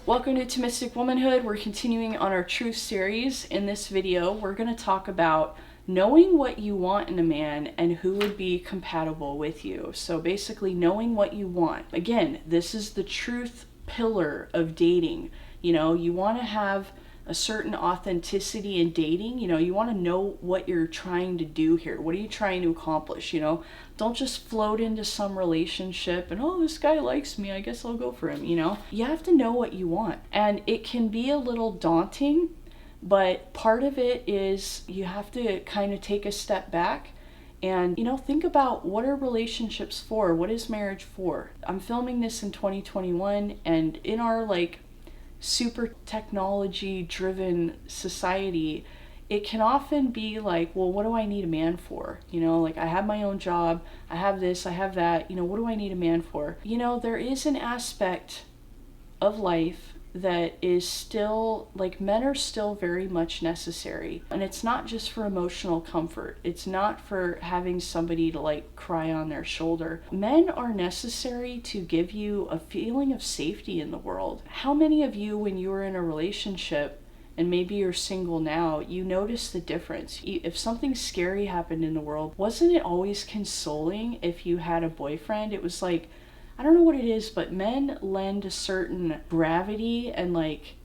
Welcome to Thomistic Womanhood. We're continuing on our truth series. In this video, we're going to talk about knowing what you want in a man and who would be compatible with you. So basically knowing what you want. Again, this is the truth pillar of dating. You know, you want to have a certain authenticity in dating. You know, you want to know what you're trying to do here. What are you trying to accomplish? You know, don't just float into some relationship and, oh, this guy likes me, I guess I'll go for him. You know, you have to know what you want. And it can be a little daunting, but part of it is you have to kind of take a step back and, you know, think about what are relationships for? What is marriage for? I'm filming this in 2021, and in our super technology driven society, it can often be like, well, what do I need a man for? You know, like I have my own job, I have this, I have that, you know, what do I need a man for? You know, there is an aspect of life that is still, like, men are still very much necessary. And it's not just for emotional comfort. It's not for having somebody to like cry on their shoulder. Men are necessary to give you a feeling of safety in the world. How many of you, when you were in a relationship, and maybe you're single now, you notice the difference? If something scary happened in the world, wasn't it always consoling if you had a boyfriend? It was like, I don't know what it is, but men lend a certain gravity and like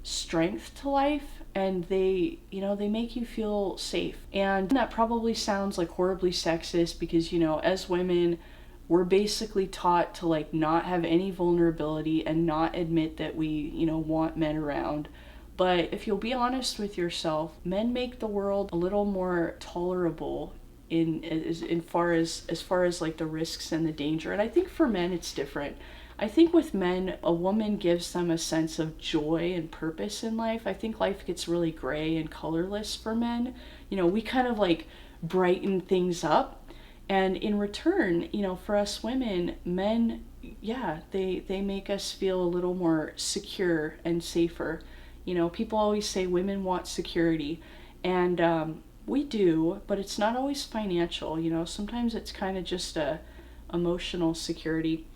strength to life, and they, you know, they make you feel safe. And that probably sounds like horribly sexist because, you know, as women, we're basically taught to like not have any vulnerability and not admit that we, you know, want men around. But if you'll be honest with yourself, men make the world a little more tolerable in far as like the risks and the danger. And I think for men it's different. I think with men, a woman gives them a sense of joy and purpose in life. I think life gets really gray and colorless for men. You know, we kind of like brighten things up. And in return, you know, for us women, men, yeah, they make us feel a little more secure and safer. You know, people always say women want security, and we do, but it's not always financial. You know, sometimes it's kind of just a emotional security.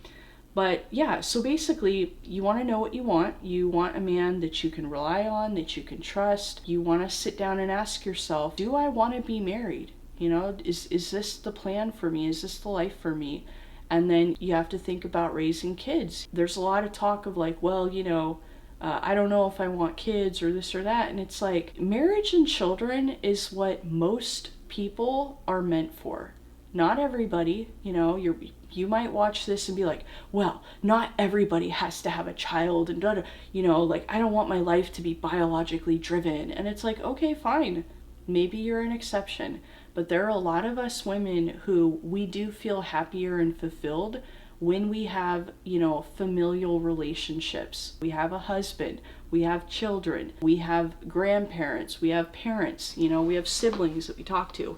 But yeah, so basically, you want to know what you want. You want a man that you can rely on, that you can trust. You want to sit down and ask yourself, do I want to be married? You know, is this the plan for me? Is this the life for me? And then you have to think about raising kids. There's a lot of talk of like, well, you know, I don't know if I want kids or this or that. And it's like, marriage and children is what most people are meant for. Not everybody. You know, you might watch this and be like, well, not everybody has to have a child, and you know, like, I don't want my life to be biologically driven. And it's like, okay, fine, maybe you're an exception, but there are a lot of us women who we do feel happier and fulfilled when we have, you know, familial relationships. We have a husband, we have children, we have grandparents, we have parents, you know, we have siblings that we talk to.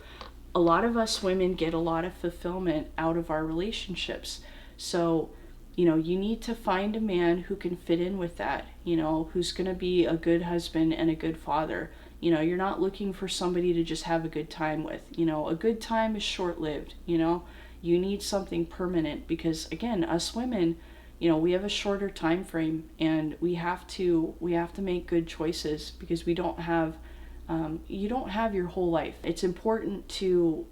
A lot of us women get a lot of fulfillment out of our relationships. So, you know, you need to find a man who can fit in with that, you know, who's going to be a good husband and a good father. You know, you're not looking for somebody to just have a good time with. You know, a good time is short-lived, you know. You need something permanent because, again, us women, you know, we have a shorter time frame, and we have to make good choices because we don't have you don't have your whole life. It's important to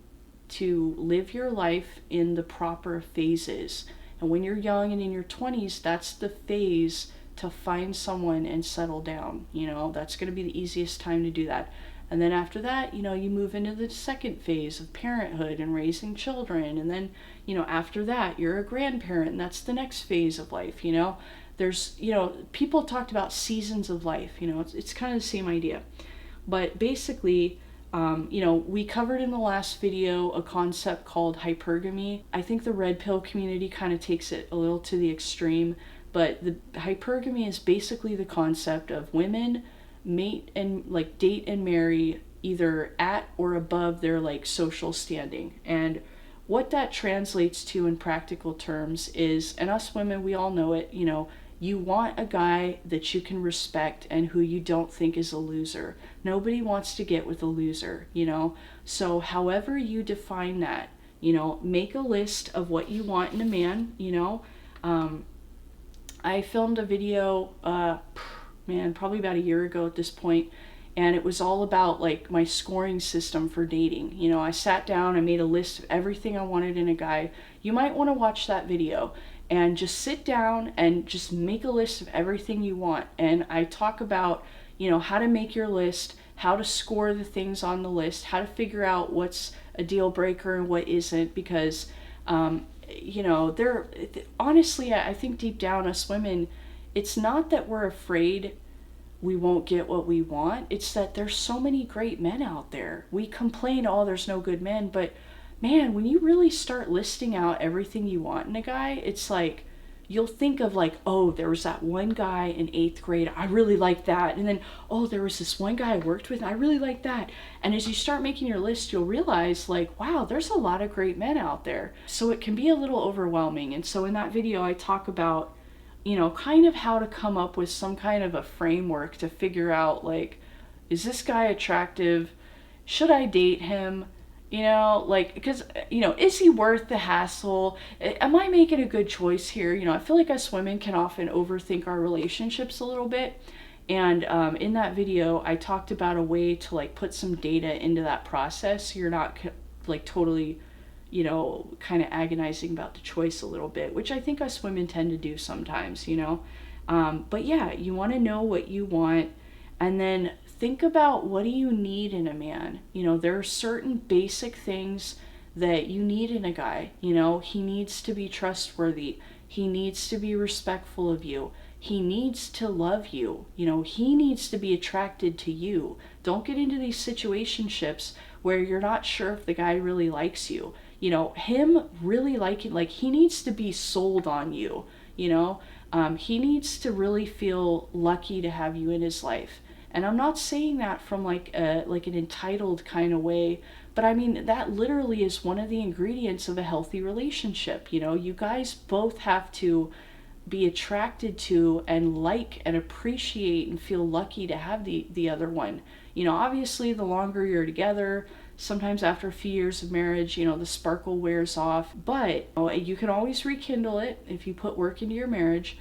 live your life in the proper phases. And when you're young and in your 20s, that's the phase to find someone and settle down. You know, that's going to be the easiest time to do that. And then after that, you know, you move into the second phase of parenthood and raising children. And then, you know, after that, you're a grandparent, and that's the next phase of life, you know. There's, you know, people talked about seasons of life, you know, it's kind of the same idea. But basically, you know, we covered in the last video a concept called hypergamy. I think the red pill community kind of takes it a little to the extreme, but the hypergamy is basically the concept of women mate and like date and marry either at or above their like social standing. And what that translates to in practical terms is, and us women, we all know it, you know, you want a guy that you can respect and who you don't think is a loser. Nobody wants to get with a loser, you know. So however you define that, you know, make a list of what you want in a man, you know. I filmed a video, probably about a year ago at this point, and it was all about like my scoring system for dating. You know, I sat down, I made a list of everything I wanted in a guy. You might want to watch that video and just sit down and just make a list of everything you want. And I talk about, you know, how to make your list, how to score the things on the list, how to figure out what's a deal breaker and what isn't, because you know, honestly, I think deep down, us women, it's not that we're afraid we won't get what we want. It's that there's so many great men out there. We complain, oh, there's no good men, but man, when you really start listing out everything you want in a guy, it's like, you'll think of like, oh, there was that one guy in 8th grade, I really like that. And then, oh, there was this one guy I worked with, I really like that. And as you start making your list, you'll realize like, wow, there's a lot of great men out there. So it can be a little overwhelming. And so in that video, I talk about, you know, kind of how to come up with some kind of a framework to figure out like, is this guy attractive? Should I date him? You know, like, because, you know, is he worth the hassle? Am I making a good choice here? You know, I feel like us women can often overthink our relationships a little bit. And in that video, I talked about a way to like put some data into that process so you're not like totally, you know, kind of agonizing about the choice a little bit, which I think us women tend to do sometimes, you know. But yeah, you want to know what you want, and then think about, what do you need in a man? You know, there are certain basic things that you need in a guy. You know, he needs to be trustworthy. He needs to be respectful of you. He needs to love you. You know, he needs to be attracted to you. Don't get into these situationships where you're not sure if the guy really likes you. You know, him really liking, like, he needs to be sold on you, you know. He needs to really feel lucky to have you in his life. And I'm not saying that from like an entitled kind of way, but I mean, that literally is one of the ingredients of a healthy relationship. You know, you guys both have to be attracted to and like and appreciate and feel lucky to have the other one. You know, obviously the longer you're together, sometimes after a few years of marriage, you know, the sparkle wears off, but you can always rekindle it if you put work into your marriage.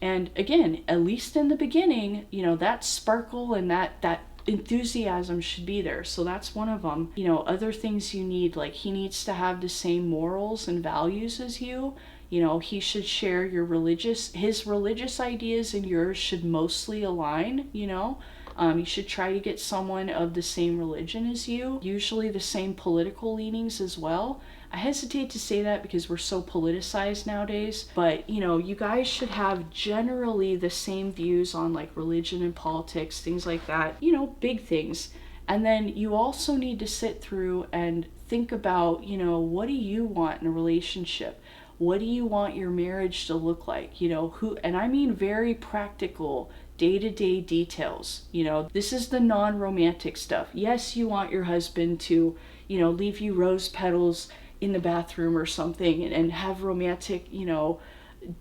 And again, at least in the beginning, you know, that sparkle and that enthusiasm should be there. So that's one of them. You know, other things you need, like, he needs to have the same morals and values as you. You know, he should share his religious ideas and yours should mostly align, you know. You should try to get someone of the same religion as you, usually the same political leanings as well. I hesitate to say that because we're so politicized nowadays, but you know, you guys should have generally the same views on like religion and politics, things like that, you know, big things. And then you also need to sit through and think about, you know, what do you want in a relationship? What do you want your marriage to look like? You know, and I mean very practical, day-to-day details. You know, this is the non-romantic stuff. Yes, you want your husband to, you know, leave you rose petals in the bathroom or something and have romantic, you know,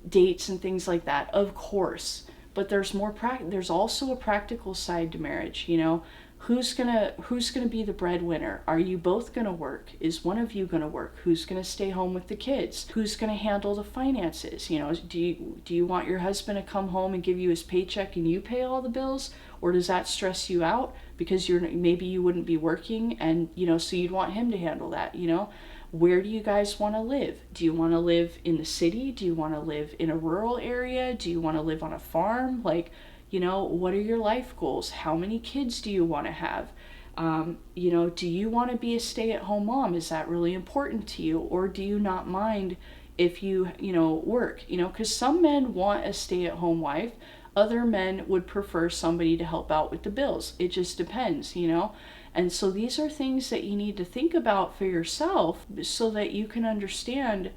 dates and things like that, of course. But there's also a practical side to marriage. You know, who's gonna be the breadwinner? Are you both gonna work? Is one of you gonna work? Who's gonna stay home with the kids? Who's gonna handle the finances? You know, do you want your husband to come home and give you his paycheck and you pay all the bills, or does that stress you out because maybe you wouldn't be working, and you know, so you'd want him to handle that? You know, where do you guys want to live? Do you want to live in the city? Do you want to live in a rural area? Do you want to live on a farm? Like, you know, what are your life goals? How many kids do you want to have? You know, do you want to be a stay-at-home mom? Is that really important to you? Or do you not mind if you know, work? You know, because some men want a stay-at-home wife. Other men would prefer somebody to help out with the bills. It just depends, you know? And so these are things that you need to think about for yourself so that you can understand,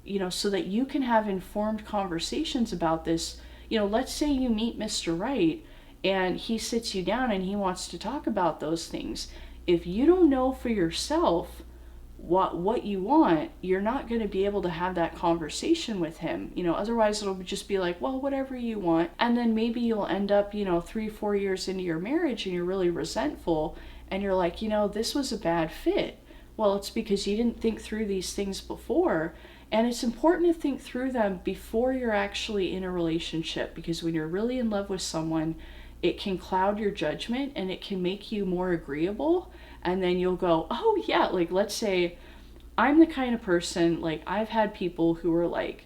you know, so that you can have informed conversations about this. You know, let's say you meet Mr. Right and he sits you down and he wants to talk about those things. If you don't know for yourself what you want, you're not going to be able to have that conversation with him. You know, otherwise it'll just be like, well, whatever you want. And then maybe you'll end up, you know, 3-4 years into your marriage and you're really resentful and you're like, you know, this was a bad fit. Well, it's because you didn't think through these things before. And it's important to think through them before you're actually in a relationship, because when you're really in love with someone, it can cloud your judgment and it can make you more agreeable. And then you'll go, oh yeah, like let's say I'm the kind of person, like I've had people who are like,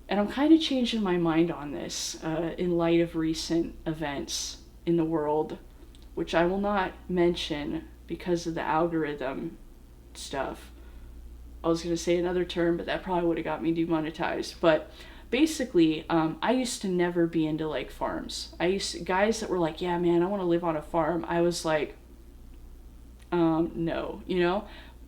and I'm kind of changing my mind on this in light of recent events in the world, which I will not mention because of the algorithm stuff. I was going to say another term, but that probably would have got me demonetized. But basically, I used to never be into like farms. Guys that were like, yeah, man, I want to live on a farm. I was like, no, you know?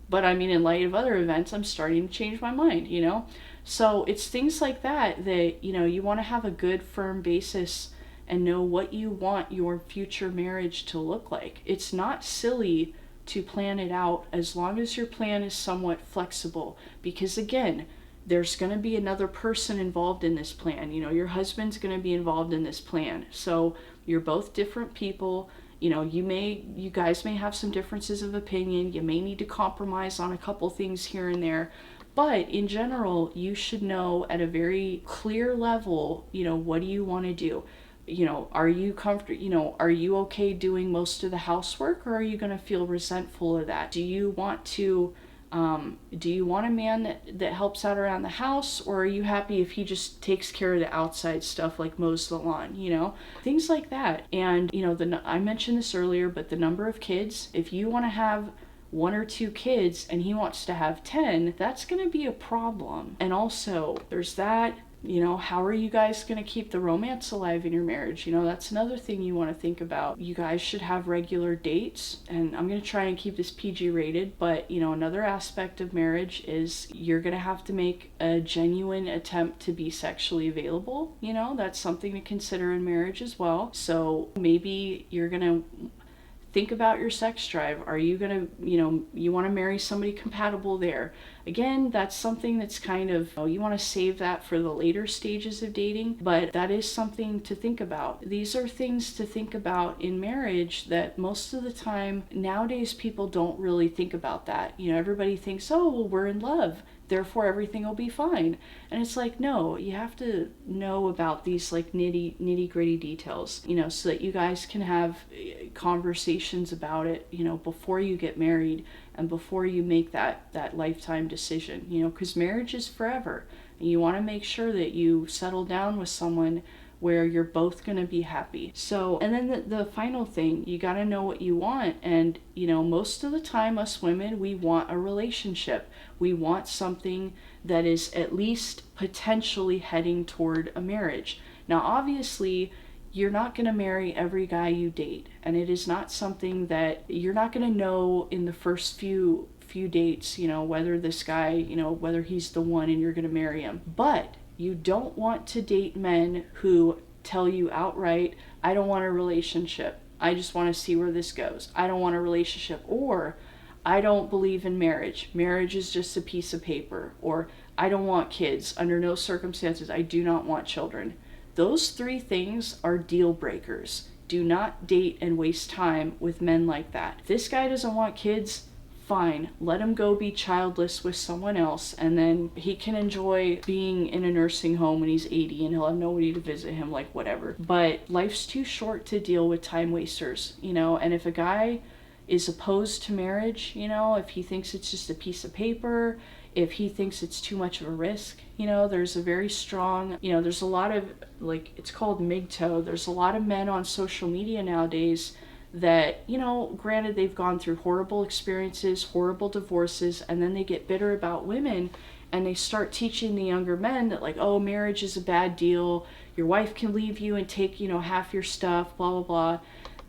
But I mean, in light of other events, I'm starting to change my mind, you know? So it's things like that that, you know, you want to have a good, firm basis and know what you want your future marriage to look like. It's not silly to plan it out as long as your plan is somewhat flexible, because again, there's going to be another person involved in this plan. You know, your husband's going to be involved in this plan. So you're both different people. You know, you guys may have some differences of opinion. You may need to compromise on a couple things here and there. But in general, you should know at a very clear level, you know, what do you want to do? You know, are you comfortable, you know, are you okay doing most of the housework, or are you going to feel resentful of that? Do you want a man that helps out around the house, or are you happy if he just takes care of the outside stuff like mows the lawn, you know? Things like that. And, you know, I mentioned this earlier, but the number of kids, if you want to have 1 or 2 kids and he wants to have 10, that's going to be a problem. And also, there's that. You know, how are you guys going to keep the romance alive in your marriage? You know, that's another thing you want to think about. You guys should have regular dates, and I'm going to try and keep this PG rated, but, you know, another aspect of marriage is you're going to have to make a genuine attempt to be sexually available. You know, that's something to consider in marriage as well. So maybe you're going to think about your sex drive. Are you going to, you know, you want to marry somebody compatible there? Again, that's something that's kind of, you want to save that for the later stages of dating, but that is something to think about. These are things to think about in marriage that most of the time nowadays people don't really think about that. You know, everybody thinks, oh, well, we're in love, therefore everything will be fine. And it's like, no, you have to know about these like nitty gritty details, you know, so that you guys can have conversations about it, you know, before you get married and before you make that lifetime decision, you know, because marriage is forever. And you want to make sure that you settle down with someone where you're both going to be happy. So, and then the final thing, you got to know what you want. And, you know, most of the time, us women, we want a relationship. We want something that is at least potentially heading toward a marriage. Now, obviously, you're not going to marry every guy you date. And it is not something that you're not going to know in the first few dates, you know, whether this guy, you know, whether he's the one and you're going to marry him. But you don't want to date men who tell you outright, I don't want a relationship. I just want to see where this goes. I don't want a relationship. Or, I don't believe in marriage. Marriage is just a piece of paper. Or, I don't want kids. Under no circumstances, I do not want children. Those 3 things are deal breakers. Do not date and waste time with men like that. If this guy doesn't want kids, fine, let him go be childless with someone else, and then he can enjoy being in a nursing home when he's 80 and he'll have nobody to visit him, like whatever. But life's too short to deal with time wasters, you know. And if a guy is opposed to marriage, you know, if he thinks it's just a piece of paper, if he thinks it's too much of a risk, you know, there's a very strong, you know, there's a lot of, like, it's called MGTOW. There's a lot of men on social media nowadays that, you know, granted they've gone through horrible experiences, horrible divorces, and then they get bitter about women, and they start teaching the younger men that, like, oh, marriage is a bad deal, your wife can leave you and take, you know, half your stuff, blah, blah, blah.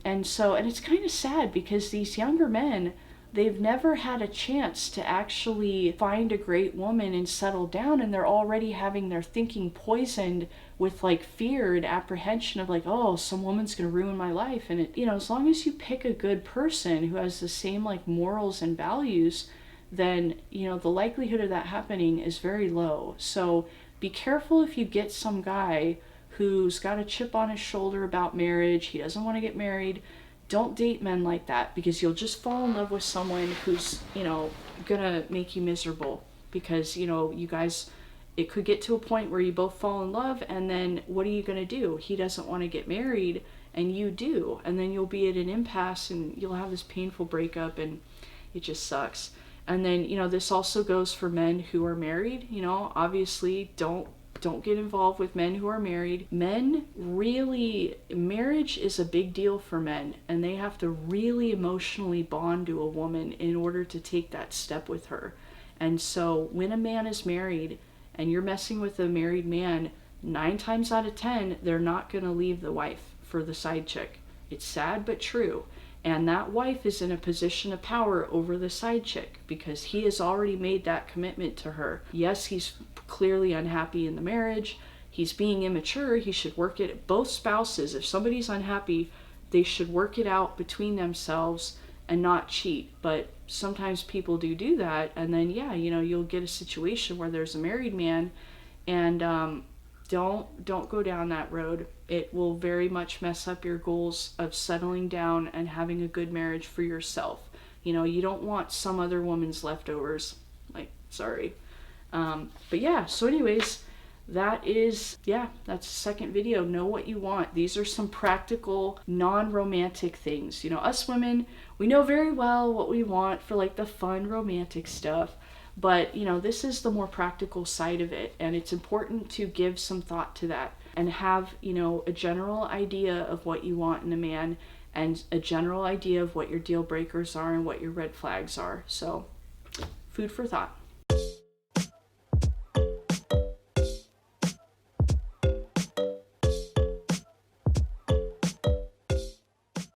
And so, and it's kind of sad because these younger men, they've never had a chance to actually find a great woman and settle down, and they're already having their thinking poisoned with like fear and apprehension of like, oh, some woman's gonna ruin my life. And it, you know, as long as you pick a good person who has the same like morals and values, then, you know, the likelihood of that happening is very low. So be careful if you get some guy who's got a chip on his shoulder about marriage, he doesn't want to get married. Don't date men like that, because you'll just fall in love with someone who's, you know, gonna make you miserable. because, you know, you guys, it could get to a point where you both fall in love, and then what are you going to do? He doesn't want to get married and you do, and then you'll be at an impasse and you'll have this painful breakup, and it just sucks. And then, you know, this also goes for men who are married. You know, obviously don't get involved with men who are married. Men really, marriage is a big deal for men, and they have to really emotionally bond to a woman in order to take that step with her. And so when a man is married and you're messing with a married man, 9 times out of 10, they're not going to leave the wife for the side chick. It's sad but true. And that wife is in a position of power over the side chick because he has already made that commitment to her. Yes, he's clearly unhappy in the marriage. He's being immature. He should work it. Both spouses, if somebody's unhappy, they should work it out between themselves and not cheat. But sometimes people do that, and then, yeah, you know, you'll get a situation where there's a married man, and don't go down that road. It will very much mess up your goals of settling down and having a good marriage for yourself. You know, you don't want some other woman's leftovers. Like, sorry. But yeah, so anyways, that's the second video. Know what you want. These are some practical, non-romantic things. You know, us women, we know very well what we want for like the fun romantic stuff. But, you know, this is the more practical side of it, and it's important to give some thought to that and have, you know, a general idea of what you want in a man and a general idea of what your deal breakers are and what your red flags are. So, food for thought.